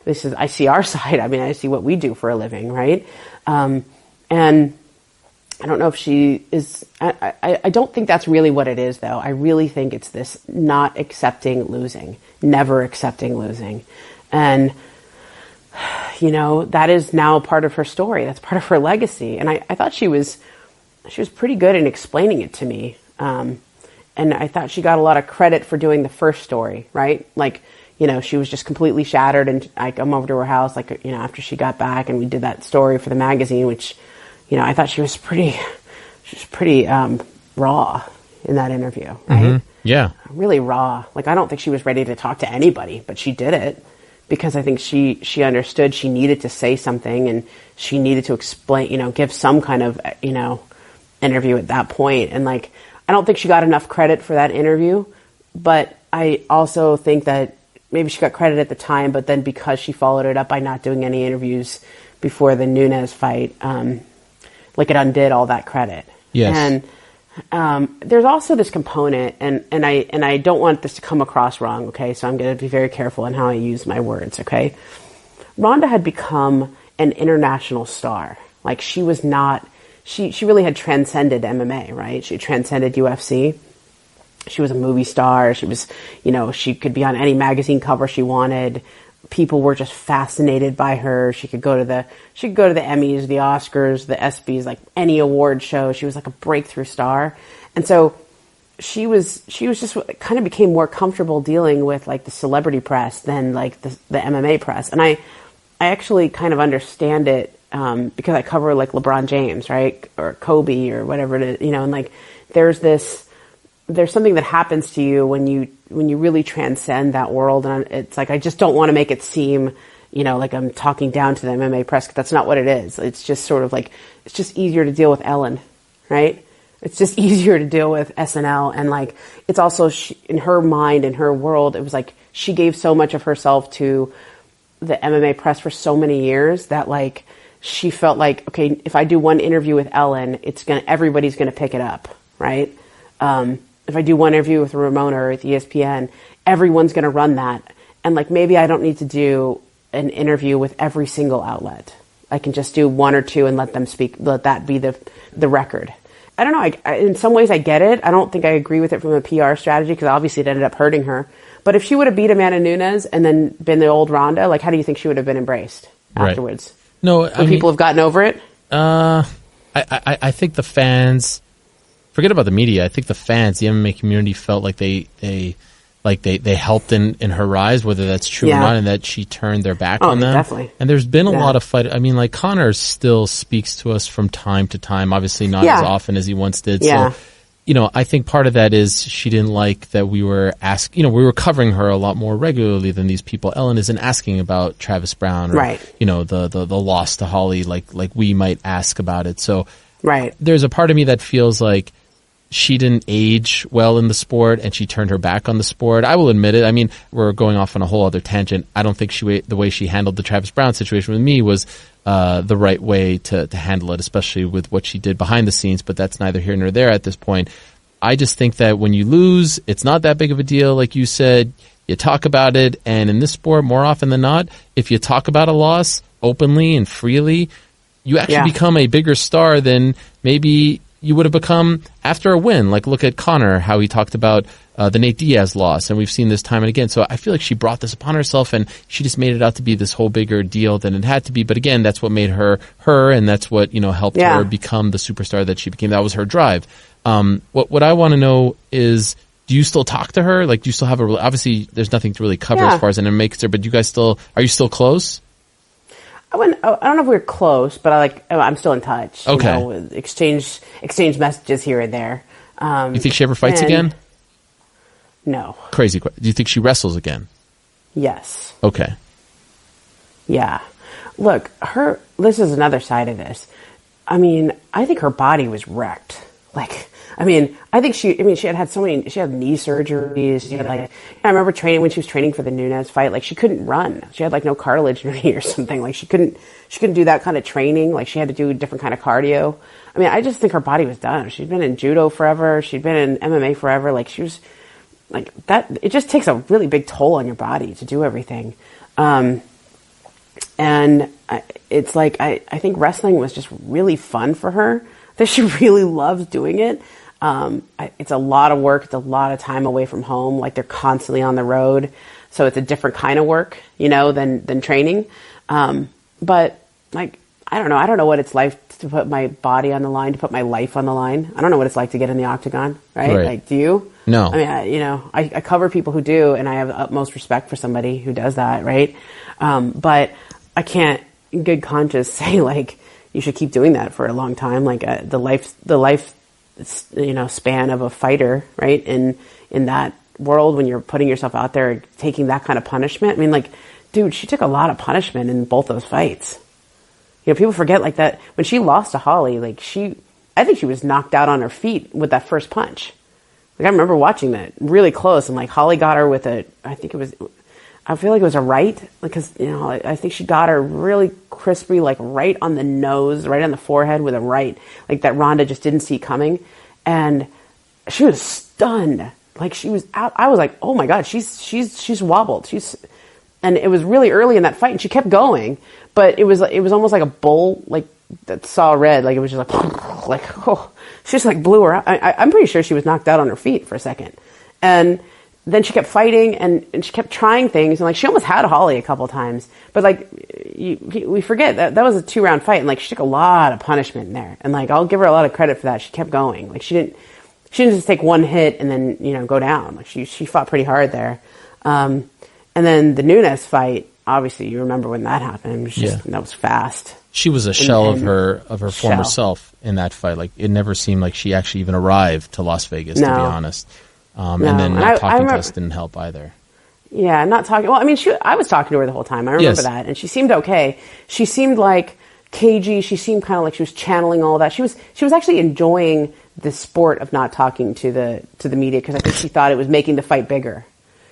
I see our side. I mean, I see what we do for a living, right? And I don't know if she is, I don't think that's really what it is, though. I really think it's this not accepting losing, never accepting losing. And, you know, that is now part of her story. That's part of her legacy. And I thought she was pretty good in explaining it to me. And I thought she got a lot of credit for doing the first story, right? Like, you know, she was just completely shattered, and I come over to her house, like, you know, after she got back, and we did that story for the magazine, which, you know, I thought she was pretty raw in that interview, right? Mm-hmm. Yeah. Really raw. Like, I don't think she was ready to talk to anybody, but she did it because I think she understood she needed to say something, and she needed to explain, you know, give some kind of, you know, interview at that point. And like, I don't think she got enough credit for that interview, but I also think that maybe she got credit at the time, but then because she followed it up by not doing any interviews before the Nunes fight, like it undid all that credit. Yes. And there's also this component, and I don't want this to come across wrong, okay? So I'm going to be very careful in how I use my words, okay? Ronda had become an international star. Like, she was not, she really had transcended MMA, right? She transcended UFC. She was a movie star. She was, you know, she could be on any magazine cover she wanted. People were just fascinated by her. She could go to the Emmys, the Oscars, the ESPYs, like any award show. She was like a breakthrough star. And so she was just kind of became more comfortable dealing with like the celebrity press than like the MMA press. And I actually kind of understand it, because I cover like LeBron James, right? Or Kobe or whatever it is, you know, and like there's something that happens to you when you really transcend that world. And it's like, I just don't want to make it seem, you know, like I'm talking down to the MMA press. That's not what it is. It's just sort of like, it's just easier to deal with Ellen, right? It's just easier to deal with SNL. And like, it's also in her mind, in her world, it was like, she gave so much of herself to the MMA press for so many years that like, she felt like, okay, if I do one interview with Ellen, everybody's going to pick it up, right? If I do one interview with Ramona or with ESPN, everyone's going to run that. And like, maybe I don't need to do an interview with every single outlet. I can just do one or two and let them speak. Let that be the record. I don't know. In some ways I get it. I don't think I agree with it from a PR strategy, because obviously it ended up hurting her. But if she would have beat Amanda Nunes and then been the old Ronda, like, how do you think she would have been embraced afterwards? No, would people have gotten over it? I think the fans, forget about the media. I think the fans, the MMA community, felt like they helped in her rise, whether that's true or not, and that she turned their back on them. Definitely. And there's been a lot of fight. I mean, like, Conor still speaks to us from time to time, obviously not as often as he once did. Yeah. So, you know, I think part of that is she didn't like that we were we were covering her a lot more regularly than these people. Ellen isn't asking about Travis Brown or, you know, the loss to Holly like we might ask about it. So there's a part of me that feels like she didn't age well in the sport and she turned her back on the sport. I will admit it. I mean, we're going off on a whole other tangent. I don't think the way she handled the Travis Brown situation with me was the right way to handle it, especially with what she did behind the scenes, but that's neither here nor there at this point. I just think that when you lose, it's not that big of a deal. Like you said, you talk about it, and in this sport, more often than not, if you talk about a loss openly and freely, you actually become a bigger star than maybe you would have become after a win. Like, look at Conor, how he talked about the Nate Diaz loss, and we've seen this time and again. So I feel like she brought this upon herself, and she just made it out to be this whole bigger deal than it had to be. But again, that's what made her, and that's what, you know, helped her become the superstar that she became. That was her drive. What I want to know is, do you still talk to her? Like, do you still have obviously there's nothing to really cover as far as an MMA concerned, but do you guys are you still close? I don't know if we're close, but I'm still in touch. Okay. You know, exchange messages here and there. You think she ever fights again? No. Crazy. Do you think she wrestles again? Yes. Okay. Yeah. Look, this is another side of this. I mean, I think her body was wrecked. Like, I mean, I think she had she had knee surgeries. She had I remember when she was training for the Nunes fight, like, she couldn't run. She had like no cartilage in her knee or something. Like, she couldn't do that kind of training. Like, she had to do a different kind of cardio. I mean, I just think her body was done. She'd been in judo forever. She'd been in MMA forever. Like, she was like that. It just takes a really big toll on your body to do everything. And it's like, I think wrestling was just really fun for her. That she really loves doing it. It's a lot of work. It's a lot of time away from home. Like, they're constantly on the road. So it's a different kind of work, than training. But like, I don't know. I don't know what it's like to put my body on the line, to put my life on the line. I don't know what it's like to get in the octagon, right? Like, do you? No. I mean, I cover people who do, and I have the utmost respect for somebody who does that, right? But I can't, in good conscience, say like you should keep doing that for a long time. Like the life, span of a fighter, right? In that world, when you're putting yourself out there, taking that kind of punishment. I mean, like, dude, she took a lot of punishment in both those fights. People forget like that when she lost to Holly, like I think she was knocked out on her feet with that first punch. Like, I remember watching that really close, and like Holly got her with I feel like it was a right, because, I think she got her really crispy, like right on the nose, right on the forehead with a right, like that Ronda just didn't see coming. And she was stunned. Like, she was out. I was like, oh my God, she's wobbled. And it was really early in that fight, and she kept going, but it was almost like a bull, like, that saw red. Like, it was just like, oh, she just like blew her out. I'm pretty sure she was knocked out on her feet for a second. And then she kept fighting, and she kept trying things, and like, she almost had Holly a couple times, but like, we forget that was a 2-round fight, and like, she took a lot of punishment in there, and like, I'll give her a lot of credit for that. She kept going. Like, she didn't just take one hit and then, go down. Like, she fought pretty hard there. And then the Nunes fight, obviously you remember when that happened. It was just, that was fast. She was a shell of her former self in that fight. Like, it never seemed like she actually even arrived to Las Vegas, to be honest. And then not talking to us didn't help either. Yeah, not talking. Well, I mean, I was talking to her the whole time. I remember that, and she seemed okay. She seemed like cagey. She seemed kind of like she was channeling all that. She was actually enjoying the sport of not talking to the media, because I think she thought it was making the fight bigger.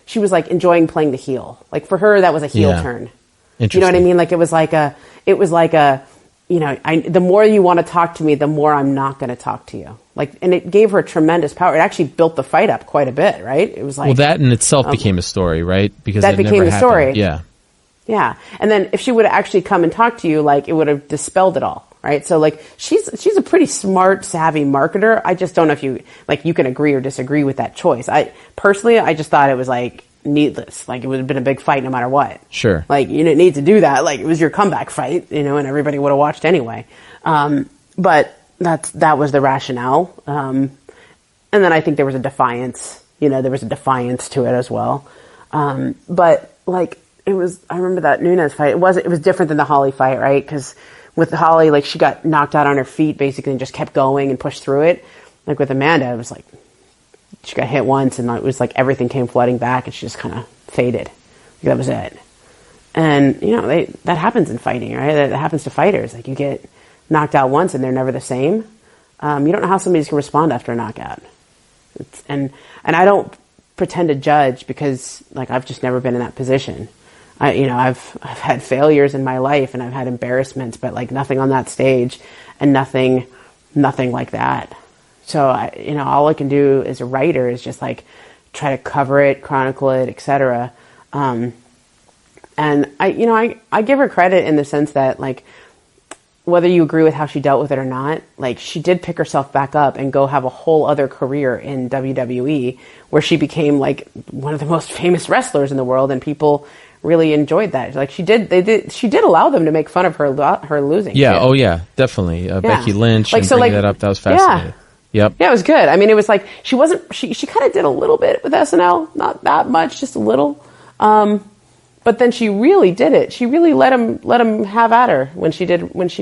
She was like enjoying playing the heel. Like, for her, that was a heel turn. You know what I mean? Like, it was like a, the more you want to talk to me, the more I'm not going to talk to you. Like, and it gave her tremendous power. It actually built the fight up quite a bit, right? It was like, well, that in itself became a story, right? Because that became the story. Yeah. Yeah. And then if she would have actually come and talked to you, like, it would have dispelled it all, right? So like, she's a pretty smart, savvy marketer. I just don't know if you can agree or disagree with that choice. I just thought it was like needless. Like, it would have been a big fight no matter what. Sure. Like, you didn't need to do that. Like, it was your comeback fight, and everybody would have watched anyway. But that was the rationale. And then I think there was a defiance, there was a defiance to it as well. But like, I remember that Nunes fight. It was different than the Holly fight, right? Because with Holly, like, she got knocked out on her feet basically and just kept going and pushed through it. Like, with Amanda, it was like, she got hit once, and it was like everything came flooding back, and she just kind of faded. Like, that was it. And, that happens in fighting, right? That happens to fighters. Like, you get knocked out once and they're never the same. You don't know how somebody's going to respond after a knockout. And I don't pretend to judge, because like, I've just never been in that position. I've had failures in my life, and I've had embarrassments, but like, nothing on that stage, and nothing like that. So all I can do as a writer is just like try to cover it, chronicle it, etc. And I give her credit in the sense that, like, whether you agree with how she dealt with it or not, like, she did pick herself back up and go have a whole other career in WWE, where she became like one of the most famous wrestlers in the world, and people really enjoyed that. Like, she did allow them to make fun of her losing. Yeah. Too. Oh yeah, definitely. Becky Lynch, like, and bringing that up, that was fascinating. Yeah. Yep. Yeah, it was good. I mean, it was like, she kind of did a little bit with SNL, not that much, just a little. But then she really did it. She really let him have at her when she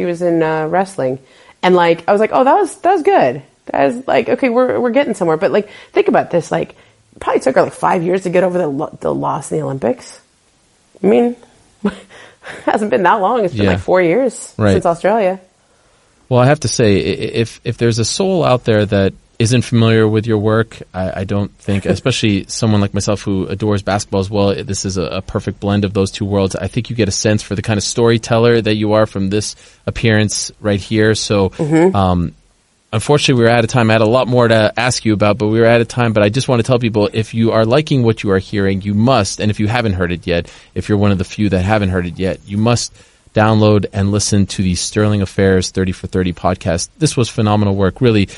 was in wrestling. And like, I was like, oh, that was good. That was like, okay, we're getting somewhere. But like, think about this. Like, it probably took her like 5 years to get over the loss in the Olympics. I mean, it hasn't been that long. It's been like 4 years since Australia. Well, I have to say, if there's a soul out there that isn't familiar with your work, I don't think, especially someone like myself who adores basketball as well, this is a perfect blend of those two worlds. I think you get a sense for the kind of storyteller that you are from this appearance right here. So, unfortunately, we were out of time. I had a lot more to ask you about, but we were out of time. But I just want to tell people, if you are liking what you are hearing, you must, and if you haven't heard it yet, if you're one of the few that haven't heard it yet, you must download and listen to the Sterling Affairs 30 for 30 podcast. This was phenomenal work. Really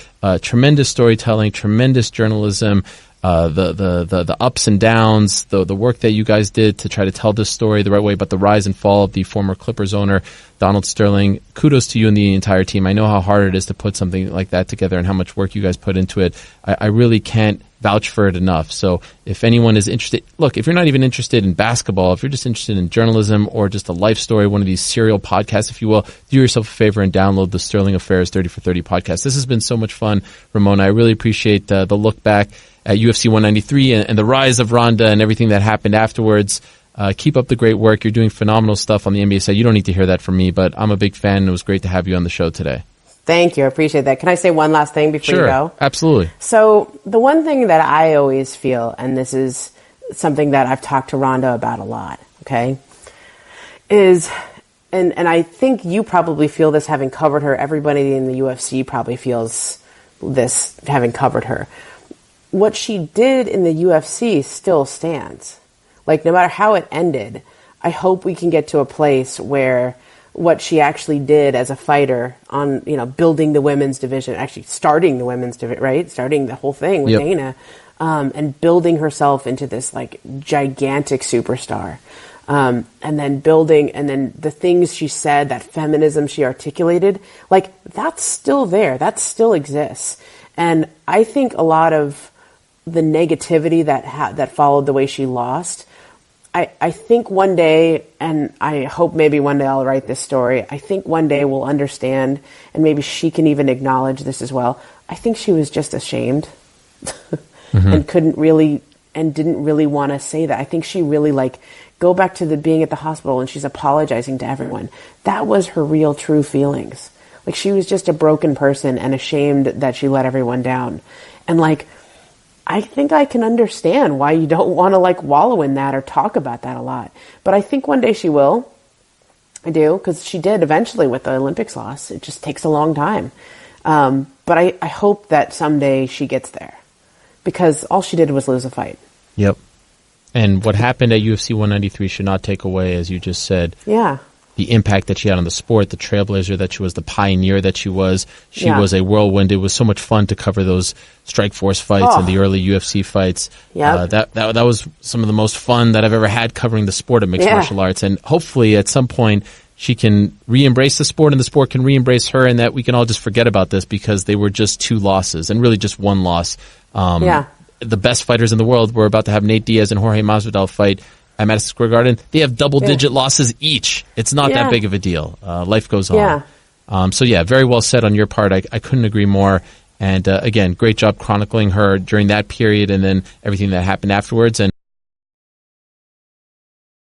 tremendous storytelling, tremendous journalism. The ups and downs, the work that you guys did to try to tell this story the right way, but the rise and fall of the former Clippers owner, Donald Sterling. Kudos to you and the entire team. I know how hard it is to put something like that together and how much work you guys put into it. I really can't vouch for it enough. So if anyone is interested, look, if you're not even interested in basketball, if you're just interested in journalism or just a life story, one of these serial podcasts, if you will, do yourself a favor and download the Sterling Affairs 30 for 30 podcast. This has been so much fun, Ramona. I really appreciate the look back at UFC 193 and the rise of Ronda and everything that happened afterwards. Keep up the great work. You're doing phenomenal stuff on the NBA side. You don't need to hear that from me, but I'm a big fan, and it was great to have you on the show today. Thank you. I appreciate that. Can I say one last thing before you go? Sure, absolutely. So the one thing that I always feel, and this is something that I've talked to Ronda about a lot, okay, is, and I think you probably feel this having covered her. Everybody in the UFC probably feels this having covered her. What she did in the UFC still stands. Like, no matter how it ended, I hope we can get to a place where what she actually did as a fighter on, building the women's division, actually starting the women's division, right? Starting the whole thing with Dana, and building herself into this like gigantic superstar. And then the things she said, that feminism she articulated, like that's still there. That still exists. And I think a lot of the negativity that followed the way she lost, I think one day, and I hope maybe one day I'll write this story, I think one day we'll understand, and maybe she can even acknowledge this as well. I think she was just ashamed and didn't really want to say that. I think she really go back to being at the hospital and she's apologizing to everyone. That was her real true feelings. Like, she was just a broken person and ashamed that she let everyone down. And I think I can understand why you don't want to wallow in that or talk about that a lot. But I think one day she will. I do, because she did eventually with the Olympics loss. It just takes a long time. But I hope that someday she gets there, because all she did was lose a fight. Yep. And what happened at UFC 193 should not take away, as you just said, the impact that she had on the sport, the trailblazer that she was, the pioneer that she was. She was a whirlwind. It was so much fun to cover those Strikeforce fights and the early UFC fights. That was some of the most fun that I've ever had covering the sport of mixed martial arts. And hopefully at some point she can re-embrace the sport and the sport can re-embrace her, and that we can all just forget about this because they were just 2 losses and really just 1 loss. The best fighters in the world were about to have Nate Diaz and Jorge Masvidal fight at Madison Square Garden. They have double-digit losses each. It's not that big of a deal. Life goes on. So, very well said on your part. I couldn't agree more. And, again, great job chronicling her during that period and then everything that happened afterwards. And